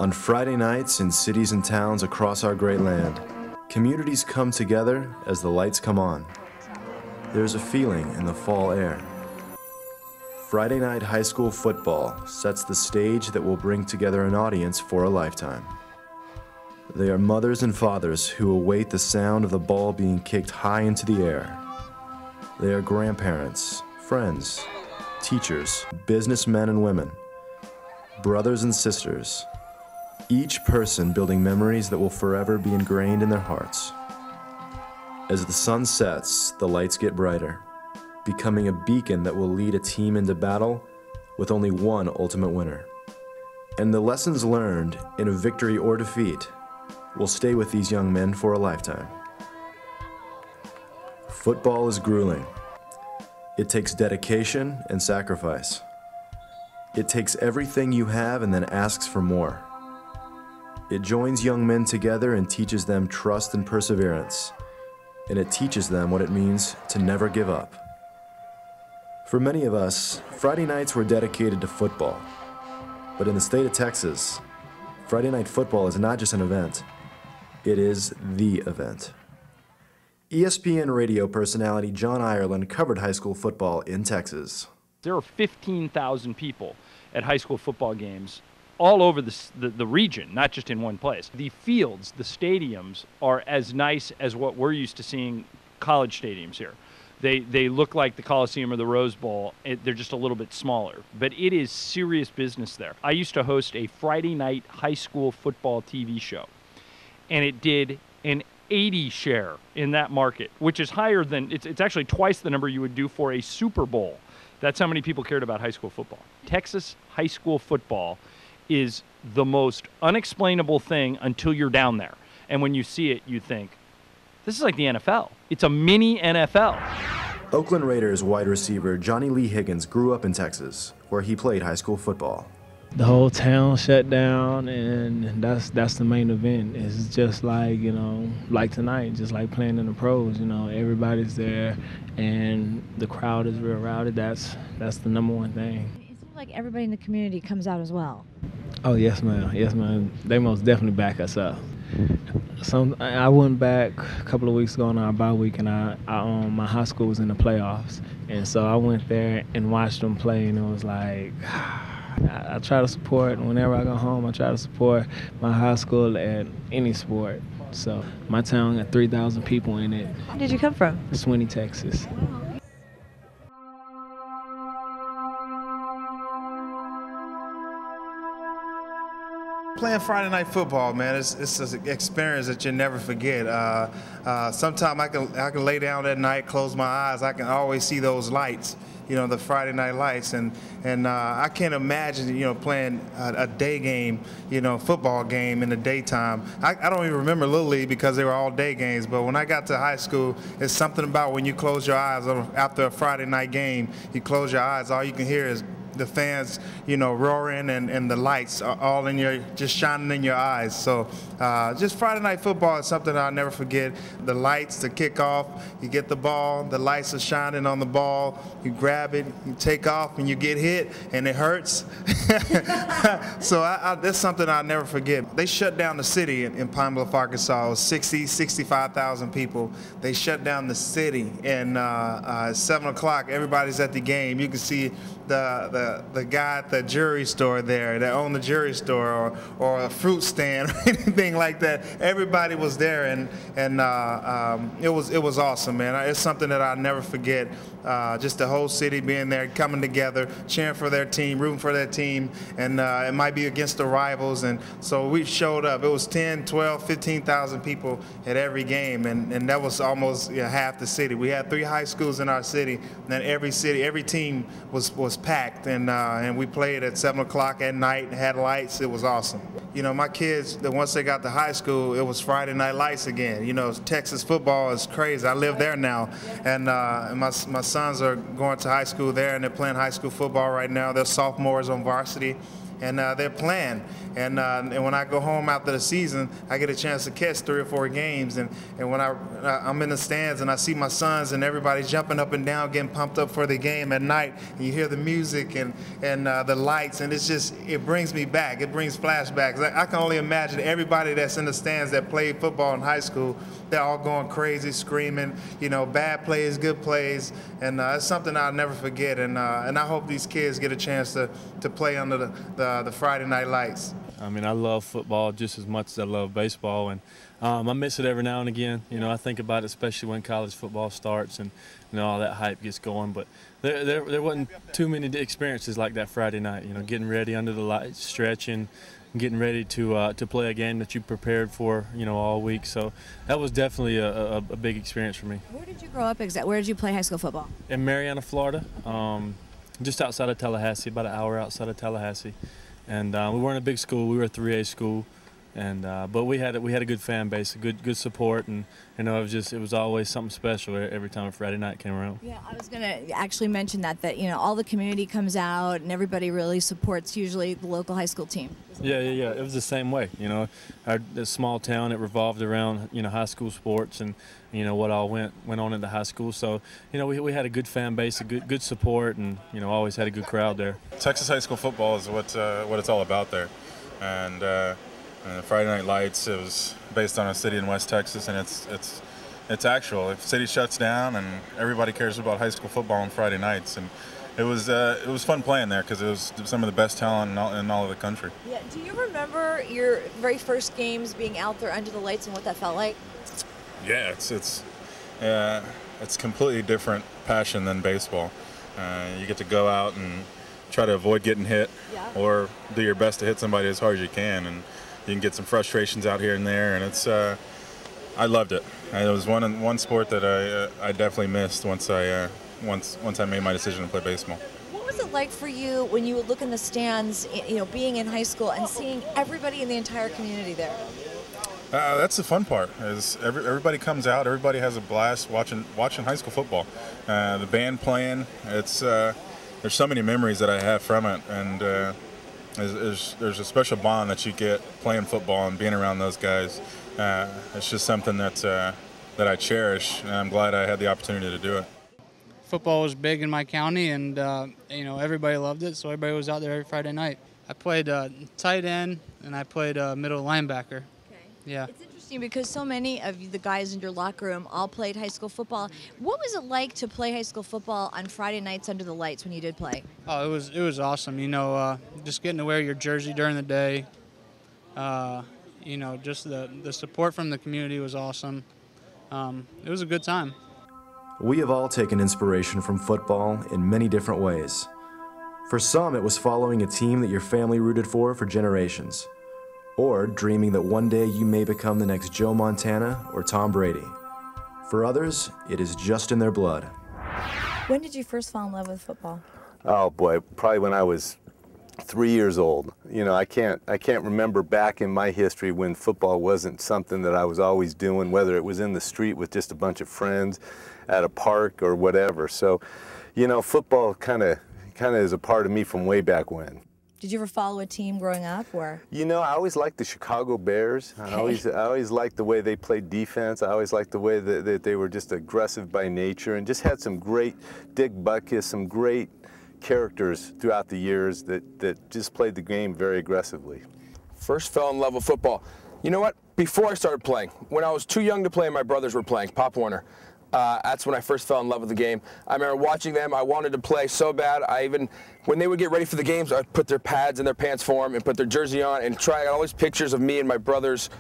On Friday nights in cities and towns across our great land, communities come together as the lights come on. There's a feeling in the fall air. Friday night high school football sets the stage that will bring together an audience for a lifetime. They are mothers and fathers who await the sound of the ball being kicked high into the air. They are grandparents, friends, teachers, businessmen and women, brothers and sisters, each person building memories that will forever be ingrained in their hearts. As the sun sets, the lights get brighter, becoming a beacon that will lead a team into battle with only one ultimate winner. And the lessons learned in a victory or defeat will stay with these young men for a lifetime. Football is grueling. It takes dedication and sacrifice. It takes everything you have and then asks for more. It joins young men together and teaches them trust and perseverance. And it teaches them what it means to never give up. For many of us, Friday nights were dedicated to football. But in the state of Texas, Friday night football is not just an event, it is the event. ESPN radio personality John Ireland covered high school football in Texas. There are 15,000 people at high school football games all over the region, not just in one place. The fields, the stadiums, are as nice as what we're used to seeing college stadiums here. They look like the Coliseum or the Rose Bowl. They're just a little bit smaller. But it is serious business there. I used to host a Friday night high school football TV show, and it did an 80 share in that market, which is higher than, it's actually twice the number you would do for a Super Bowl. That's how many people cared about high school football. Texas high school football is the most unexplainable thing until you're down there. And when you see it, you think, this is like the NFL. It's a mini NFL. Oakland Raiders wide receiver Johnny Lee Higgins grew up in Texas, where he played high school football. The whole town shut down, and that's the main event. It's just like, you know, like tonight, just like playing in the pros. You know, everybody's there, and the crowd is real rowdy. That's the number one thing. It seems like everybody in the community comes out as well. Oh, yes, ma'am. Yes, ma'am. They most definitely back us up. I went back a couple of weeks ago on our bye week, and my high school was in the playoffs, and so I went there and watched them play, and it was like, I try to support, whenever I go home, I try to support my high school at any sport. So my town got 3,000 people in it. Where did you come from? Swinney, Texas. Playing Friday night football, man, it's an experience that you'll never forget. Sometimes I can lay down at night, close my eyes, I can always see those lights, you know, the Friday night lights, and I can't imagine, you know, playing a day game, you know, football game in the daytime. I don't even remember Little League because they were all day games, but when I got to high school, it's something about when you close your eyes after a Friday night game, you close your eyes, all you can hear is the fans, you know, roaring, and the lights are all in your, just shining in your eyes. So just Friday night football is something I'll never forget. The lights, the kickoff, you get the ball, the lights are shining on the ball, you grab it, you take off, and you get hit, and it hurts. So that's something I'll never forget. They shut down the city in Pine Bluff, Arkansas. It was 65,000 people. They shut down the city, and at 7 o'clock, everybody's at the game. You can see the guy at the jewelry store there that owned the jewelry store, or a fruit stand or anything like that. Everybody was there, and it was awesome, man. It's something that I'll never forget. Just the whole city being there, coming together, cheering for their team, rooting for their team, and it might be against the rivals. And so we showed up. It was 10, 12, 15,000 people at every game, and that was almost half the city. We had 3 high schools in our city, and every team was packed, and we played at 7 o'clock at night, had lights. It was awesome. You know, my kids, once they got to high school, it was Friday night lights again. You know, Texas football is crazy. I live there now, and my sons are going to high school there, and they're playing high school football right now. They're sophomores on varsity, and they're playing. And when I go home after the season, I get a chance to catch 3 or 4 games. And when I'm in the stands and I see my sons and everybody jumping up and down, getting pumped up for the game at night, and you hear the music and the lights, and it brings me back. It brings flashbacks. I can only imagine everybody that's in the stands that played football in high school, they're all going crazy, screaming, bad plays, good plays, and it's something I'll never forget. And I hope these kids get a chance to play under the Friday night lights. I mean, I love football just as much as I love baseball, and I miss it every now and again. I think about it, especially when college football starts and all that hype gets going. But there wasn't too many experiences like that Friday night. Getting ready under the lights, stretching, getting ready to play a game that you prepared for, all week. So that was definitely a big experience for me. Where did you grow up exactly? Where did you play high school football? In Marianna, Florida, just outside of Tallahassee, about an hour outside of Tallahassee. And we weren't a big school. We were a 3A school, and but we had a good fan base, a good support, and it was always something special every time a Friday night came around. Yeah, I was going to actually mention that all the community comes out and everybody really supports usually the local high school team. Yeah. It was the same way. Our small town, it revolved around high school sports and what all went on into high school. So we had a good fan base, a good support, and always had a good crowd there. Texas high school football is what it's all about there, and the Friday Night Lights, it was based on a city in West Texas, and it's actual. If the city shuts down, and everybody cares about high school football on Friday nights, and it was fun playing there because it was some of the best talent in all of the country. Yeah. Do you remember your very first games being out there under the lights and what that felt like? Yeah, it's completely different passion than baseball. You get to go out and try to avoid getting hit, or do your best to hit somebody as hard as you can, and you can get some frustrations out here and there. And I loved it. It was one sport that I definitely missed once I made my decision to play baseball. What was it like for you when you would look in the stands, being in high school and seeing everybody in the entire community there? That's the fun part. Is everybody comes out, everybody has a blast watching high school football. The band playing, there's so many memories that I have from it, and there's a special bond that you get playing football and being around those guys. It's just something that I cherish, and I'm glad I had the opportunity to do it. Football was big in my county, and everybody loved it, so everybody was out there every Friday night. I played tight end, and I played middle linebacker. Yeah. It's interesting because so many of the guys in your locker room all played high school football. What was it like to play high school football on Friday nights under the lights when you did play? Oh, it was awesome. Just getting to wear your jersey during the day. Just the support from the community was awesome. It was a good time. We have all taken inspiration from football in many different ways. For some, it was following a team that your family rooted for generations, or dreaming that one day you may become the next Joe Montana or Tom Brady. For others, it is just in their blood. When did you first fall in love with football? Oh boy, probably when I was 3 years old. I can't remember back in my history when football wasn't something that I was always doing, whether it was in the street with just a bunch of friends, at a park or whatever. So, football kind of is a part of me from way back when. Did you ever follow a team growing up, or? I always liked the Chicago Bears. I always liked the way they played defense. I always liked the way that they were just aggressive by nature, and just had some great Dick Butkus, some great characters throughout the years that just played the game very aggressively. First fell in love with football. You know what? Before I started playing, when I was too young to play and my brothers were playing, Pop Warner, that's when I first fell in love with the game. I remember watching them. I wanted to play so bad. When they would get ready for the games, I'd put their pads in their pants for them and put their jersey on and try out all these pictures of me and my brothers'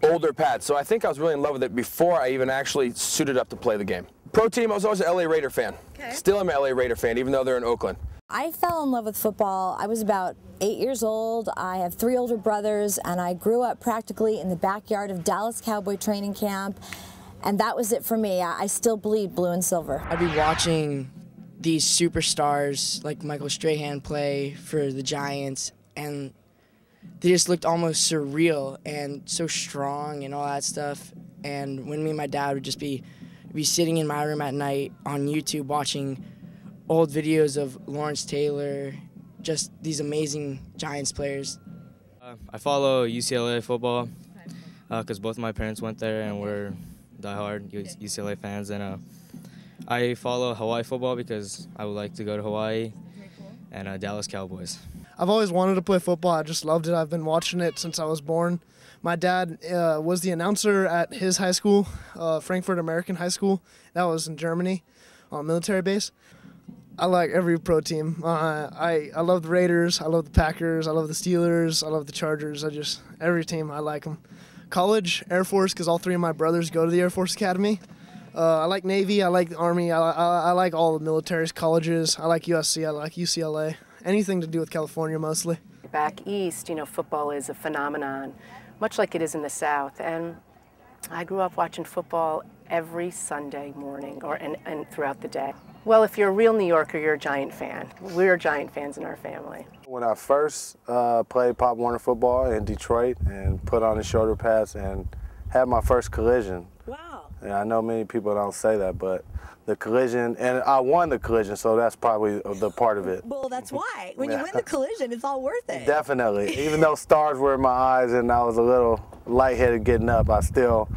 older pads. So I think I was really in love with it before I even actually suited up to play the game. Pro team, I was always an LA Raider fan. Okay. Still am an LA Raider fan, even though they're in Oakland. I fell in love with football. I was about 8 years old. I have 3 older brothers, and I grew up practically in the backyard of Dallas Cowboy training camp, and that was it for me. I still bleed blue and silver. I'd be watching these superstars like Michael Strahan play for the Giants, and they just looked almost surreal and so strong and all that stuff. And when me and my dad would just be sitting in my room at night on YouTube watching old videos of Lawrence Taylor, just these amazing Giants players. I follow UCLA football because both of my parents went there and we're diehard UCLA fans. And I follow Hawaii football because I would like to go to Hawaii, and Dallas Cowboys. I've always wanted to play football. I just loved it. I've been watching it since I was born. My dad was the announcer at his high school, Frankfurt American High School. That was in Germany on a military base. I like every pro team. I love the Raiders. I love the Packers. I love the Steelers. I love the Chargers. Every team, I like them. College, Air Force, because all three of my brothers go to the Air Force Academy. I like Navy. I like the Army. I like all the military's colleges. I like USC. I like UCLA. Anything to do with California, mostly. Back east, you know, football is a phenomenon, much like it is in the South. And I grew up watching football every Sunday morning and throughout the day. Well, if you're a real New Yorker, you're a Giant fan. We're Giant fans in our family. When I first played Pop Warner football in Detroit and put on the shoulder pads and had my first collision. Wow. Yeah, I know many people don't say that, but the collision, and I won the collision, so that's probably the part of it. Well, that's why. When you win the collision, it's all worth it. Definitely. Even though stars were in my eyes and I was a little lightheaded getting up, I still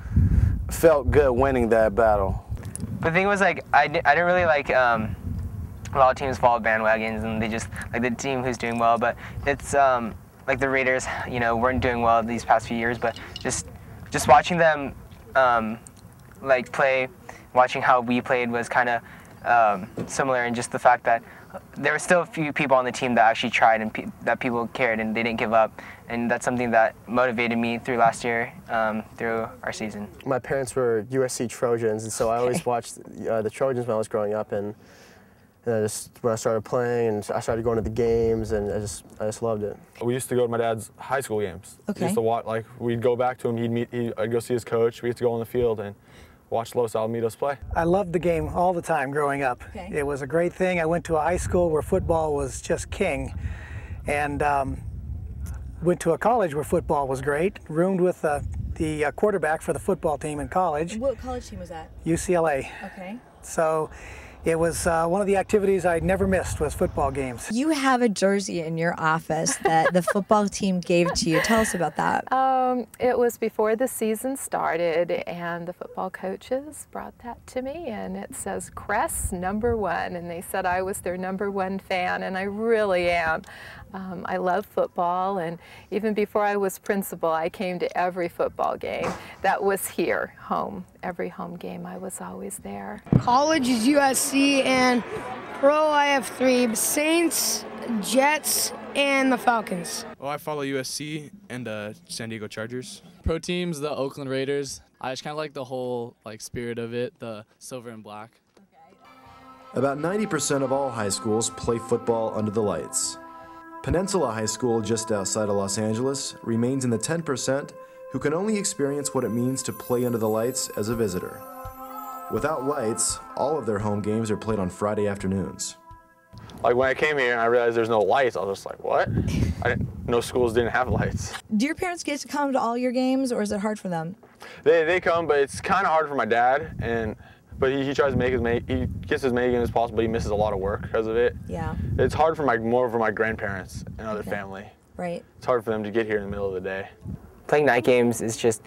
felt good winning that battle. The thing was, like, I didn't really like a lot of teams follow bandwagons and they just like the team who's doing well, but it's like the Raiders, you know, weren't doing well these past few years, but just watching them like play, watching how we played was kind of similar, and just the fact that there were still a few people on the team that actually tried and that people cared and they didn't give up, and that's something that motivated me through last year, through our season. My parents were USC Trojans, and so I always watched the Trojans when I was growing up, and when I started playing and I started going to the games, and I just loved it. We used to go to my dad's high school games. Okay. We used to watch, like, we'd go back to him, I'd go see his coach, we used to go on the field and watch Los Alamitos play. I loved the game all the time growing up. Okay. It was a great thing. I went to a high school where football was just king, and went to a college where football was great. Roomed with the quarterback for the football team in college. What college team was that? UCLA. Okay. So it was one of the activities I never missed was football games. You have a jersey in your office that the football team gave to you. Tell us about that. It was before the season started, and the football coaches brought that to me, and it says Crest #1, and they said I was their #1 fan, and I really am. I love football, and even before I was principal, I came to every football game that was here, home. Every home game, I was always there. College is USC, and pro I have 3, Saints, Jets, and the Falcons. Well, I follow USC and San Diego Chargers. Pro teams, the Oakland Raiders. I just kind of like the whole spirit of it, the silver and black. About 90% of all high schools play football under the lights. Peninsula High School, just outside of Los Angeles, remains in the 10% who can only experience what it means to play under the lights as a visitor. Without lights, all of their home games are played on Friday afternoons. Like, when I came here and I realized there's no lights, I was just like, what? No schools didn't have lights. Do your parents get to come to all your games, or is it hard for them? They come, but it's kind of hard for my dad, but he tries to he gets as many games as possible, but he misses a lot of work because of it. Yeah. It's hard for more for my grandparents and other family. Right. It's hard for them to get here in the middle of the day. Playing night games is just,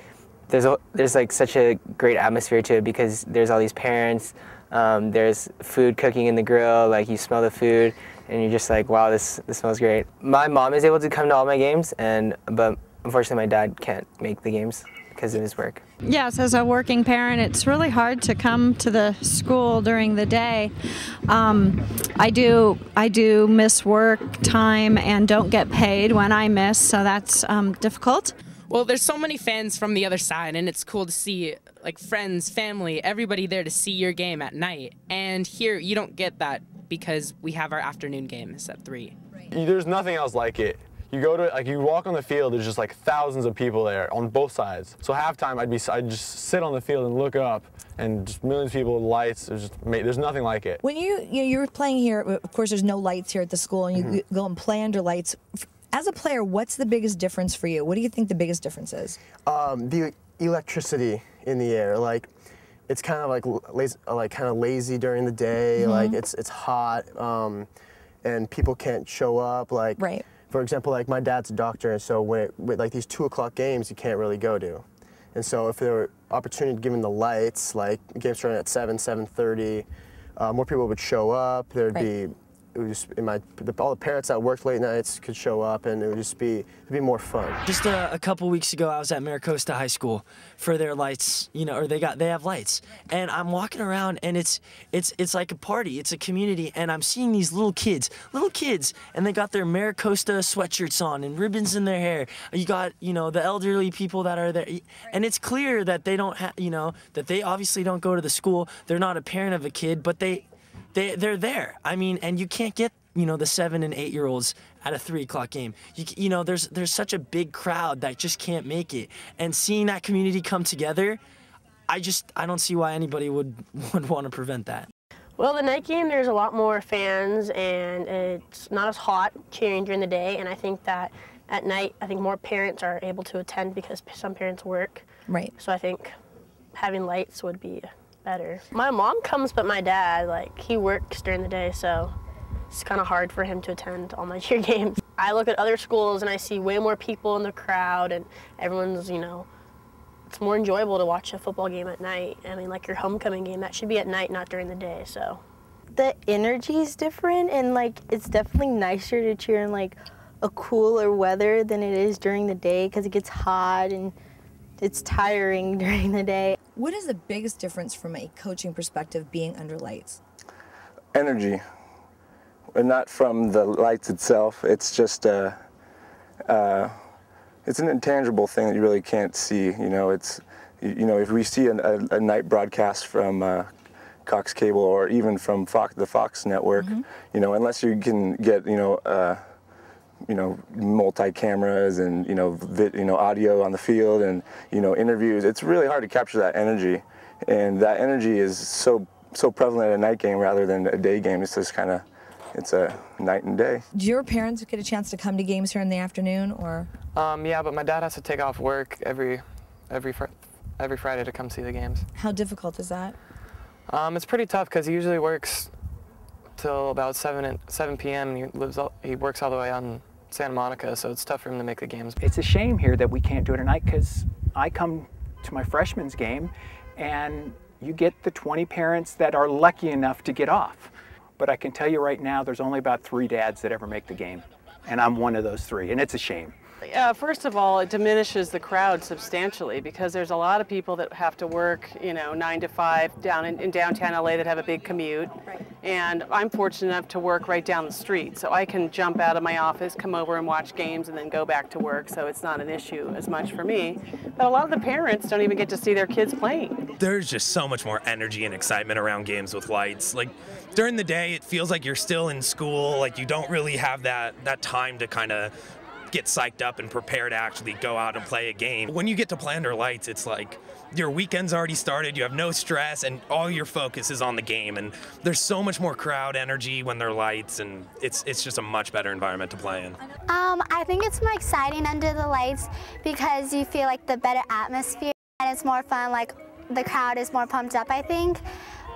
there's like such a great atmosphere to it because there's all these parents, there's food cooking in the grill, like you smell the food and you're just like, wow, this smells great. My mom is able to come to all my games, but unfortunately my dad can't make the games because of his work. Yes, as a working parent, it's really hard to come to the school during the day. I do miss work time and don't get paid when I miss, so that's difficult. Well, there's so many fans from the other side, and it's cool to see like friends, family, everybody there to see your game at night. And here, you don't get that because we have our afternoon games at 3. There's nothing else like it. You go to, you walk on the field, there's just like thousands of people there on both sides. So halftime, I'd just sit on the field and look up, and just millions of people with lights. There's nothing like it. When you're playing here, of course, there's no lights here at the school, and you go and play under lights. As a player, what's the biggest difference for you? What do you think the biggest difference is? The electricity in the air, it's kind of like kind of lazy during the day. Like it's hot. and people can't show up. Like, for example, like my dad's a doctor, and so with like these 2 o'clock games, you can't really go to. And so if there were opportunity given the lights, like games starting at 7, 7:30, more people would show up. There'd be, it would just, all the parents that worked late nights could show up, and it would just be, it'd be more fun. Just a couple weeks ago, I was at Maricosta High School for their lights, you know, or they have lights, and I'm walking around, and it's like a party, it's a community, and I'm seeing these little kids, and they got their Maricosta sweatshirts on and ribbons in their hair. You got, you know, the elderly people that are there, and it's clear that they don't have, you know, that they obviously don't go to the school. They're not a parent of a kid, but they're there. I mean, and you can't get, you know, the 7 and 8 year olds at a 3 o'clock game. You know, there's such a big crowd that just can't make it. And seeing that community come together, I don't see why anybody would want to prevent that. Well, the night game, there's a lot more fans, and it's not as hot cheering during the day. And I think that at night, I think more parents are able to attend because some parents work. Right. So I think having lights would be better. My mom comes, but my dad, like, he works during the day, so it's kind of hard for him to attend all my cheer games. I look at other schools and I see way more people in the crowd, and everyone's, you know, it's more enjoyable to watch a football game at night. I mean, like your homecoming game, that should be at night, not during the day, so. The energy is different, and like, it's definitely nicer to cheer in like a cooler weather than it is during the day, because it gets hot and it's tiring during the day. What is the biggest difference from a coaching perspective being under lights? Energy, and not from the lights itself. It's just it's an intangible thing that you really can't see. You know, you know, if we see a night broadcast from Cox Cable or even from the Fox network, you know, unless you can get, you know, multi-cameras and, you know, audio on the field and, you know, interviews. It's really hard to capture that energy, and that energy is so prevalent at a night game rather than a day game. It's just it's a night and day. Do your parents get a chance to come to games here in the afternoon, or? Yeah, but my dad has to take off work every Friday to come see the games. How difficult is that? It's pretty tough because he usually works till about 7 p.m. and he works all the way on Santa Monica, so it's tough for him to make the games. It's a shame here that we can't do it tonight, because I come to my freshman's game and you get the 20 parents that are lucky enough to get off. But I can tell you right now, there's only about 3 dads that ever make the game, and I'm one of those 3, and it's a shame. First of all, it diminishes the crowd substantially, because there's a lot of people that have to work, you know, 9 to 5 down in downtown LA that have a big commute. Right. And I'm fortunate enough to work right down the street, so I can jump out of my office, come over and watch games, and then go back to work, so it's not an issue as much for me. But a lot of the parents don't even get to see their kids playing. There's just so much more energy and excitement around games with lights. Like, during the day, it feels like you're still in school, like you don't really have that time to kind of get psyched up and prepare to actually go out and play a game. When you get to play under lights, it's like your weekend's already started, you have no stress, and all your focus is on the game. And there's so much more crowd energy when there are lights, and it's just a much better environment to play in. I think it's more exciting under the lights because you feel like the better atmosphere, and it's more fun, like the crowd is more pumped up, I think.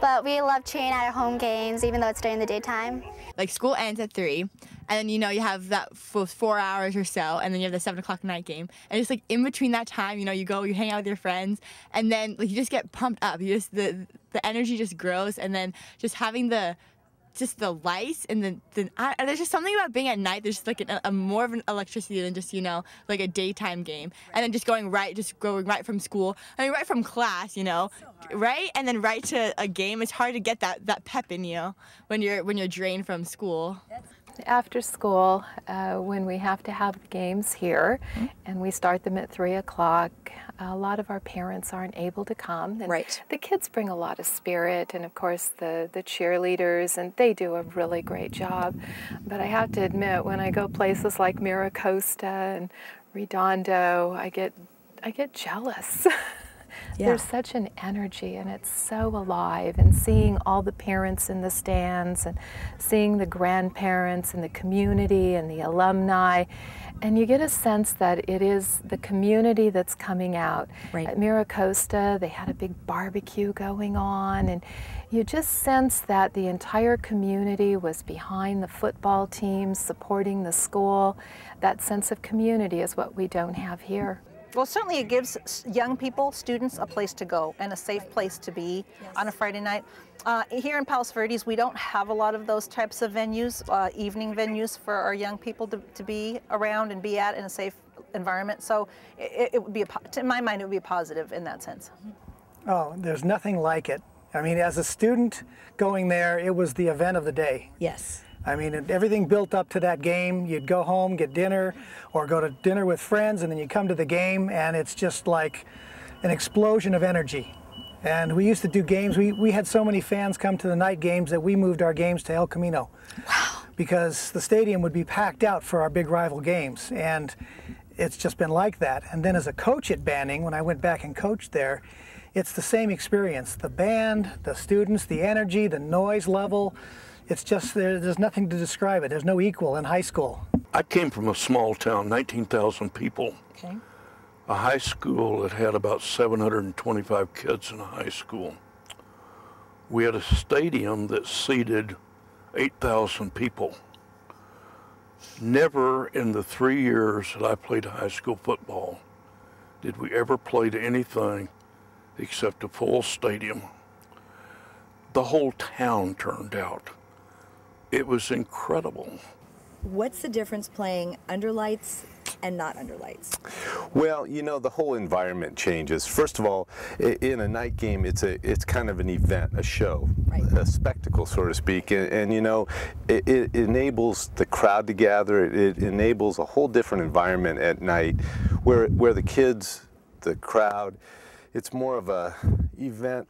But we love cheering at our home games, even though it's during the daytime. Like, school ends at 3, and then, you know, you have that for 4 hours or so, and then you have the 7 o'clock night game. And just, like, in between that time, you know, you hang out with your friends, and then, like, you just get pumped up. The energy just grows, and then just having the lights, and there's just something about being at night. There's just like a more of an electricity than just, you know, like a daytime game. And then just going right from school, I mean, right from class, you know, right, and then right to a game. It's hard to get that pep in you when you're drained from school. After school, when we have to have games here, and we start them at 3 o'clock, a lot of our parents aren't able to come. And right. The kids bring a lot of spirit, and of course the cheerleaders, and they do a really great job. But I have to admit, when I go places like Maricosta and Redondo, I get jealous. There's such an energy, and it's so alive, and seeing all the parents in the stands and seeing the grandparents and the community and the alumni, and you get a sense that it is the community that's coming out. At Miracosta, they had a big barbecue going on, and you just sense that the entire community was behind the football team, supporting the school. That sense of community is what we don't have here. Well, certainly it gives young people, students, a place to go and a safe place to be on a Friday night. Here in Palos Verdes, we don't have a lot of those types of venues, evening venues for our young people to be around and be at in a safe environment. So it would be, in my mind, it would be a positive in that sense. Oh, there's nothing like it. I mean, as a student going there, it was the event of the day. Yes. I mean, everything built up to that game. You'd go home, get dinner, or go to dinner with friends, and then you come to the game, and it's just like an explosion of energy. And we used to do games. We had so many fans come to the night games that we moved our games to El Camino. Wow. Because the stadium would be packed out for our big rival games. And it's just been like that. And then as a coach at Banning, when I went back and coached there, it's the same experience. The band, the students, the energy, the noise level. It's just, there's nothing to describe it. There's no equal in high school. I came from a small town, 19,000 people. Okay. A high school that had about 725 kids in a high school. We had a stadium that seated 8,000 people. Never in the 3 years that I played high school football did we ever play to anything except a full stadium. The whole town turned out. It was incredible. What's the difference playing under lights and not under lights? Well, you know, the whole environment changes. First of all, in a night game, it's kind of an event, a show, a spectacle, so to speak. And you know, it enables the crowd to gather. It enables a whole different environment at night, where the kids, the crowd, it's more of a event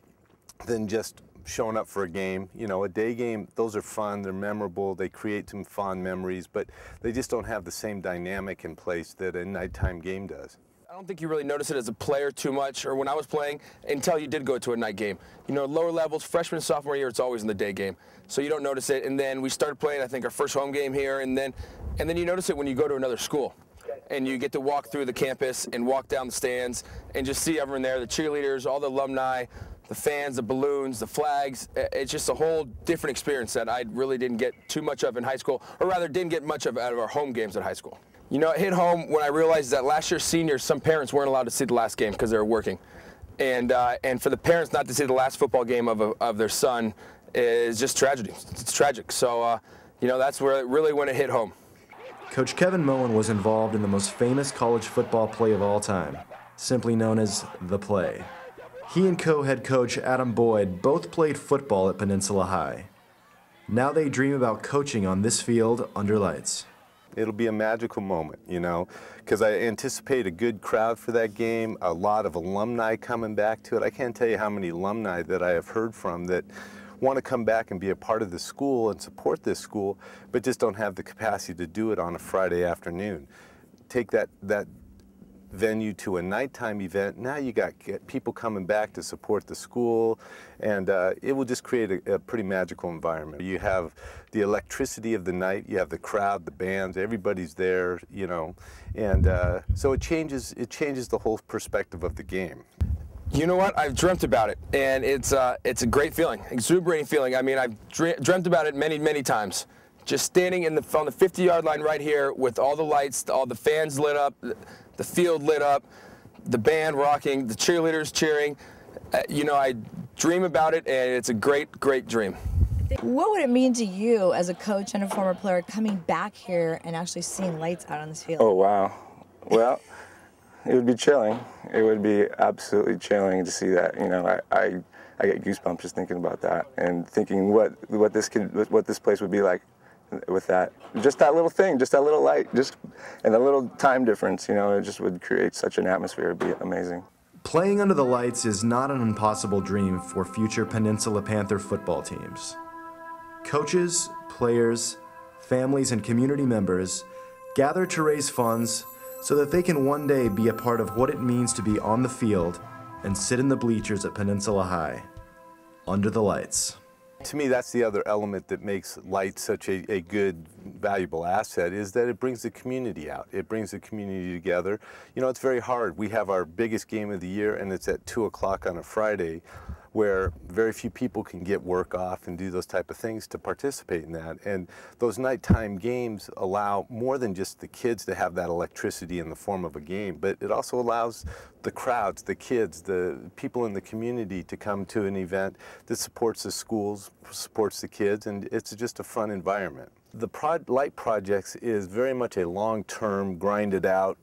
than just showing up for a game. You know, a day game, those are fun, they're memorable, they create some fond memories, but they just don't have the same dynamic in place that a nighttime game does. I don't think you really notice it as a player too much, or when I was playing, until you did go to a night game. You know, lower levels, freshman, sophomore year, it's always in the day game. So you don't notice it, and then we started playing, I think, our first home game here, and then you notice it when you go to another school. And you get to walk through the campus and walk down the stands and just see everyone there, the cheerleaders, all the alumni, the fans, the balloons, the flags. It's just a whole different experience that I really didn't get too much of in high school, or rather didn't get much of out of our home games at high school. You know, it hit home when I realized that last year's seniors, some parents weren't allowed to see the last game because they were working. And for the parents not to see the last football game of their son is just tragedy. It's tragic. So, you know, that's where really when it hit home. Coach Kevin Moen was involved in the most famous college football play of all time, simply known as The Play. He and co-head coach Adam Boyd both played football at Peninsula High. Now they dream about coaching on this field under lights. It'll be a magical moment, you know, because I anticipate a good crowd for that game, a lot of alumni coming back to it. I can't tell you how many alumni that I have heard from that want to come back and be a part of the school and support this school, but just don't have the capacity to do it on a Friday afternoon. Take that venue to a nighttime event, now you got people coming back to support the school, and it will just create a pretty magical environment. You have the electricity of the night, you have the crowd, the bands, everybody's there, you know, and so it changes the whole perspective of the game. You know what? I've dreamt about it, and it's a great feeling, exuberating feeling. I mean, I've dreamt about it many, many times. Just standing on the 50-yard line right here with all the lights, all the fans lit up, the field lit up, the band rocking, the cheerleaders cheering. You know, I dream about it, and it's a great, great dream. What would it mean to you as a coach and a former player coming back here and actually seeing lights out on this field? Oh, wow. Well, it would be chilling. It would be absolutely chilling to see that. You know, I get goosebumps just thinking about that and thinking what this place would be like with that. Just that little thing, just that little light, and a little time difference, you know, it just would create such an atmosphere. It'd be amazing. Playing under the lights is not an impossible dream for future Peninsula Panther football teams. Coaches, players, families, and community members gather to raise funds so that they can one day be a part of what it means to be on the field and sit in the bleachers at Peninsula High, under the lights. To me, that's the other element that makes lights such a good, valuable asset, is that it brings the community out. It brings the community together. You know, it's very hard. We have our biggest game of the year, and it's at 2 o'clock on a Friday, where very few people can get work off and do those type of things to participate in that. And those nighttime games allow more than just the kids to have that electricity in the form of a game, but it also allows the crowds, the kids, the people in the community to come to an event that supports the schools, supports the kids, and it's just a fun environment. The light projects is very much a long-term, grinded out,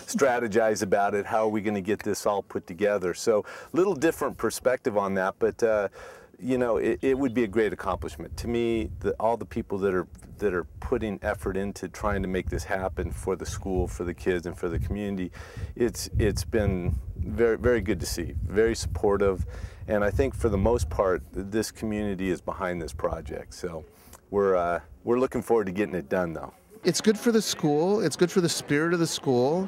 strategize about it, how are we going to get this all put together. So a little different perspective on that, but you know, it would be a great accomplishment. To me, all the people that are putting effort into trying to make this happen for the school, for the kids, and for the community, it's been very, very good to see, very supportive, and I think for the most part, this community is behind this project. So we're looking forward to getting it done, though. It's good for the school, it's good for the spirit of the school,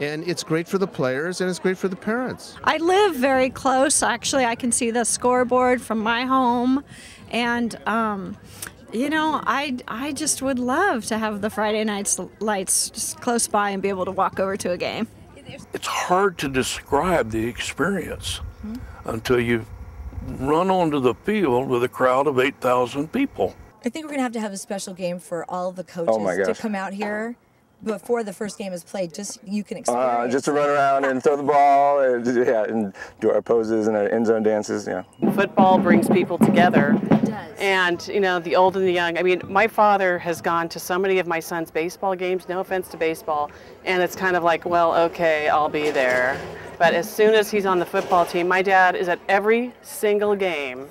and it's great for the players, and it's great for the parents. I live very close. Actually, I can see the scoreboard from my home, and you know, I just would love to have the Friday nights lights just close by and be able to walk over to a game. It's hard to describe the experience until you run onto the field with a crowd of 8,000 people. I think we're going to have a special game for all the coaches to come out here before the first game is played, just you can experience. Just to run around and throw the ball and, and do our poses and our end zone dances, Football brings people together. It does. And, you know, the old and the young. I mean, my father has gone to so many of my son's baseball games, no offense to baseball, and it's kind of like, well, okay, I'll be there. But as soon as he's on the football team, my dad is at every single game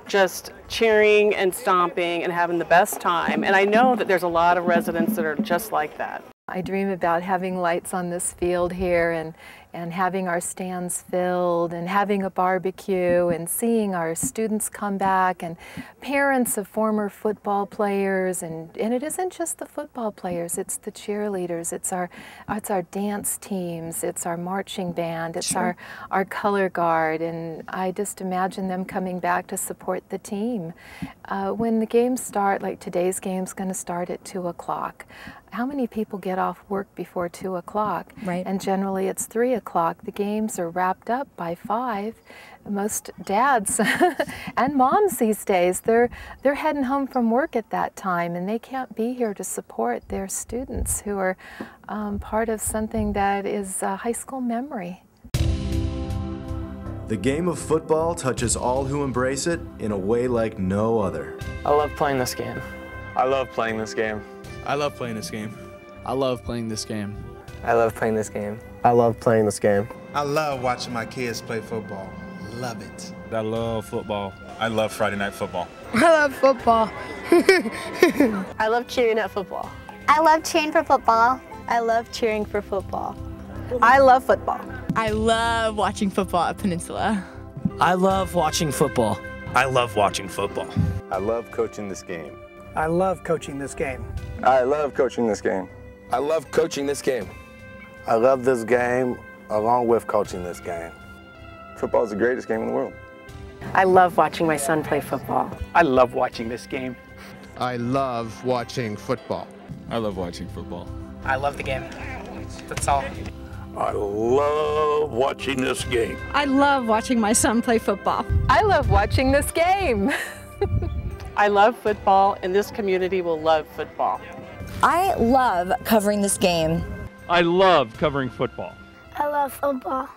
just cheering and stomping and having the best time. And I know that there's a lot of residents that are just like that. I dream about having lights on this field here and having our stands filled and having a barbecue and seeing our students come back and parents of former football players, and it isn't just the football players, it's the cheerleaders, it's our dance teams, it's our marching band, it's our color guard, and I just imagine them coming back to support the team. When the games start, like today's game's going to start at 2 o'clock. How many people get off work before 2 o'clock? Right. And generally it's 3 o'clock. The games are wrapped up by 5. Most dads and moms these days, they're heading home from work at that time, and they can't be here to support their students who are part of something that is a high school memory. The game of football touches all who embrace it in a way like no other. I love playing this game. I love playing this game. I love playing this game. I love playing this game. I love playing this game. I love playing this game. I love watching my kids play football. Love it. I love football. I love Friday night football. I love football. I love cheering at football. I love cheering for football. I love cheering for football. I love football. I love watching football at Peninsula. I love watching football. I love watching football. I love coaching this game. I love coaching this game. I love coaching this game. I love coaching this game. I love this game along with coaching this game. Football is the greatest game in the world. I love watching my son play football. I love watching this game. I love watching football. I love watching football. I love the game. That's all. I love watching this game. I love watching my son play football. I love watching this game. I love football, and this community will love football. I love covering this game. I love covering football. I love football.